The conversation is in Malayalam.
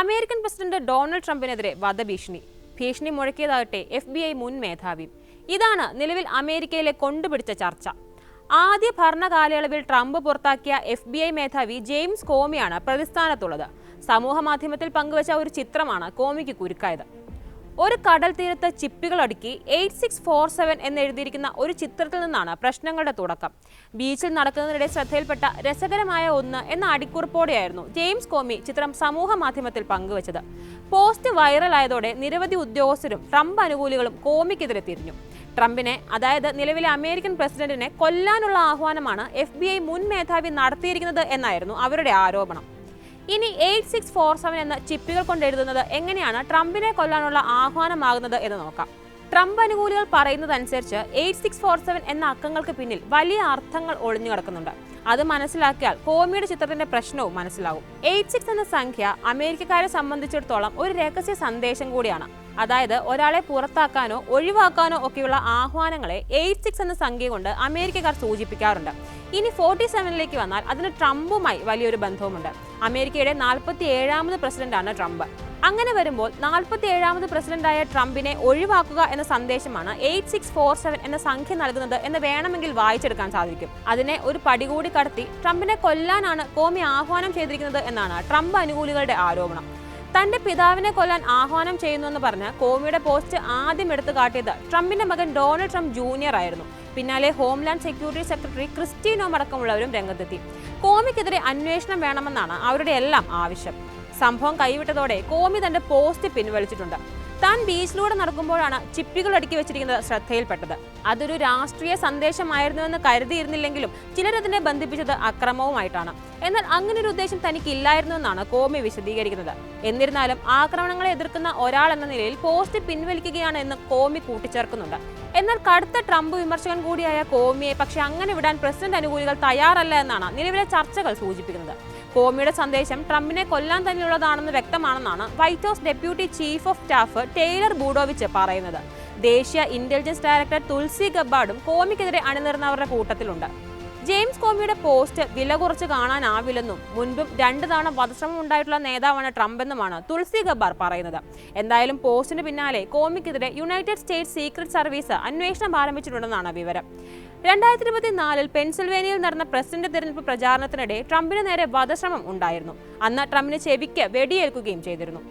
അമേരിക്കൻ പ്രസിഡന്റ് ഡൊണാൾഡ് ട്രംപിനെതിരെ വധഭീഷണി. ഭീഷണി മുഴക്കിയതാകട്ടെ FBI മുൻ മേധാവി. ഇതാണ് നിലവിൽ അമേരിക്കയിലെ കൊണ്ടുപിടിച്ച ചർച്ച. ആദ്യ ഭരണകാലയളവിൽ ട്രംപ് പുറത്താക്കിയ FBI മേധാവി ജെയിംസ് കോമിയാണ് പ്രതിസ്ഥാനത്തുള്ളത്. സമൂഹ മാധ്യമത്തിൽ പങ്കുവച്ച ഒരു ചിത്രമാണ് കോമിക്ക് കുരുക്കായത്. ഒരു കടൽ തീരത്ത് ചിപ്പികൾ അടുക്കി 8647 എന്നെഴുതിയിരിക്കുന്ന ഒരു ചിത്രത്തിൽ നിന്നാണ് പ്രശ്നങ്ങളുടെ തുടക്കം. ബീച്ചിൽ നടക്കുന്നതിനിടെ ശ്രദ്ധയിൽപ്പെട്ട രസകരമായ ഒന്ന് എന്ന അടിക്കുറിപ്പോടെയായിരുന്നു ജെയിംസ് കോമി ചിത്രം സമൂഹ മാധ്യമത്തിൽ പങ്കുവച്ചത്. പോസ്റ്റ് വൈറലായതോടെ നിരവധി ഉദ്യോഗസ്ഥരും ട്രംപ് അനുകൂലികളും കോമിക്കെതിരെ തിരിഞ്ഞു. ട്രംപിനെ, അതായത് നിലവിലെ അമേരിക്കൻ പ്രസിഡന്റിനെ കൊല്ലാനുള്ള ആഹ്വാനമാണ് FBI മുൻ മേധാവി നടത്തിയിരിക്കുന്നത് എന്നായിരുന്നു അവരുടെ ആരോപണം. ഇനി 8647 എന്ന ചിപ്പികൾ കൊണ്ട് എഴുതുന്നത് എങ്ങനെയാണ് ട്രംപിനെ കൊല്ലാനുള്ള ആഹ്വാനമാകുന്നത് എന്ന് നോക്കാം. ട്രംപ് അനുകൂലികൾ പറയുന്നതനുസരിച്ച് 8647 എന്ന അക്കങ്ങൾക്ക് പിന്നിൽ വലിയ അർത്ഥങ്ങൾ ഒളിഞ്ഞു കിടക്കുന്നുണ്ട്. അത് മനസ്സിലാക്കിയാൽ കോമിയുടെ ചിത്രത്തിന്റെ പ്രശ്നവും മനസ്സിലാവും. 86 എന്ന സംഖ്യ അമേരിക്കക്കാരെ സംബന്ധിച്ചിടത്തോളം ഒരു രഹസ്യ സന്ദേശം കൂടിയാണ്. അതായത് ഒരാളെ പുറത്താക്കാനോ ഒഴിവാക്കാനോ ഒക്കെയുള്ള ആഹ്വാനങ്ങളെ 86 എന്ന സംഖ്യ കൊണ്ട് അമേരിക്കക്കാർ സൂചിപ്പിക്കാറുണ്ട്. ഇനി 47ലേക്ക് വന്നാൽ അതിന് ട്രംപുമായി വലിയൊരു ബന്ധവുമുണ്ട്. അമേരിക്കയുടെ 47ാമത് പ്രസിഡന്റാണ് ട്രംപ്. അങ്ങനെ വരുമ്പോൾ 47ാമത് പ്രസിഡന്റായ ട്രംപിനെ ഒഴിവാക്കുക എന്ന സന്ദേശമാണ് 8647 എന്ന സംഖ്യ നൽകുന്നത് എന്ന് വേണമെങ്കിൽ വായിച്ചെടുക്കാൻ സാധിക്കും. അതിനെ ഒരു പടി കൂടി കടത്തി ട്രംപിനെ കൊല്ലാനാണ് കോമി ആഹ്വാനം ചെയ്തിരിക്കുന്നത് എന്നാണ് ട്രംപ് അനുകൂലികളുടെ ആരോപണം. തന്റെ പിതാവിനെ കൊല്ലാൻ ആഹ്വാനം ചെയ്യുന്നുവെന്ന് പറഞ്ഞ് കോമിയുടെ പോസ്റ്റ് ആദ്യം എടുത്തു കാട്ടിയത് ട്രംപിന്റെ മകൻ ഡൊണാൾഡ് ട്രംപ് ജൂനിയർ ആയിരുന്നു. പിന്നാലെ ഹോംലാൻഡ് സെക്യൂരിറ്റി സെക്രട്ടറി ക്രിസ്റ്റി നോം അടക്കമുള്ളവരും രംഗത്തെത്തി. കോമിക്കെതിരെ അന്വേഷണം വേണമെന്നാണ് അവരുടെ എല്ലാം ആവശ്യം. സംഭവം കൈവിട്ടതോടെ കോമി തന്റെ പോസ്റ്റ് പിൻവലിച്ചിട്ടുണ്ട്. താൻ ബീച്ചിലൂടെ നടക്കുമ്പോഴാണ് ചിപ്പികൾ അടുക്കി വെച്ചിരിക്കുന്നത് ശ്രദ്ധയിൽപ്പെട്ടത്. അതൊരു രാഷ്ട്രീയ സന്ദേശമായിരുന്നുവെന്ന് കരുതിയിരുന്നില്ലെങ്കിലും ചിലരതിനെ ബന്ധിപ്പിച്ചത് അക്രമവുമായിട്ടാണ്. എന്നാൽ അങ്ങനൊരു ഉദ്ദേശം തനിക്കില്ലായിരുന്നുവെന്നാണ് കോമി വിശദീകരിക്കുന്നത്. എന്നിരുന്നാലും ആക്രമണങ്ങളെ എതിർക്കുന്ന ഒരാൾ എന്ന നിലയിൽ പോസ്റ്റ് പിൻവലിക്കുകയാണ് എന്ന് കോമി കൂട്ടിച്ചേർക്കുന്നുണ്ട്. എന്നാൽ കടുത്ത ട്രംപ് വിമർശകൻ കൂടിയായ കോമിയെ പക്ഷെ അങ്ങനെ വിടാൻ പ്രസിഡന്റ് അനുകൂലികൾ തയ്യാറല്ല എന്നാണ് നിലവിലെ ചർച്ചകൾ സൂചിപ്പിക്കുന്നത്. കോമിയുടെ സന്ദേശം ട്രംപിനെ കൊല്ലാൻ തന്നെയുള്ളതാണെന്ന് വ്യക്തമാണെന്നാണ് white house deputy chief of staff Taylor Budowich പറയുന്നത്. ദേശീയ ഇന്റലിജൻസ് ഡയറക്ടർ തുൾസി ഗബ്ബാർഡും കോമിക്കെതിരെ അണിനിരന്നവരുടെ കൂട്ടത്തിലുണ്ട്. ജെയിംസ് കോമിയുടെ പോസ്റ്റ് വില കുറച്ച് കാണാനാവില്ലെന്നും മുൻപും 2 തവണ വധശ്രമം ഉണ്ടായിട്ടുള്ള നേതാവാണ് ട്രംപ് എന്നുമാണ് തുൾസി ഗബ്ബാർ പറയുന്നത്. എന്തായാലും പോസ്റ്റിന് പിന്നാലെ കോമിക്കെതിരെ യുണൈറ്റഡ് സ്റ്റേറ്റ്സ് സീക്രട്ട് സർവീസ് അന്വേഷണം ആരംഭിച്ചിട്ടുണ്ടെന്നാണ് വിവരം. 2024 പെൻസിൽവേനിയയിൽ നടന്ന പ്രസിഡന്റ് തിരഞ്ഞെടുപ്പ് പ്രചാരണത്തിനിടെ ട്രംപിന് നേരെ വധശ്രമം ഉണ്ടായിരുന്നു. അന്ന് ട്രംപിന് ചെവിക്ക് വെടിയേൽക്കുകയും ചെയ്തിരുന്നു.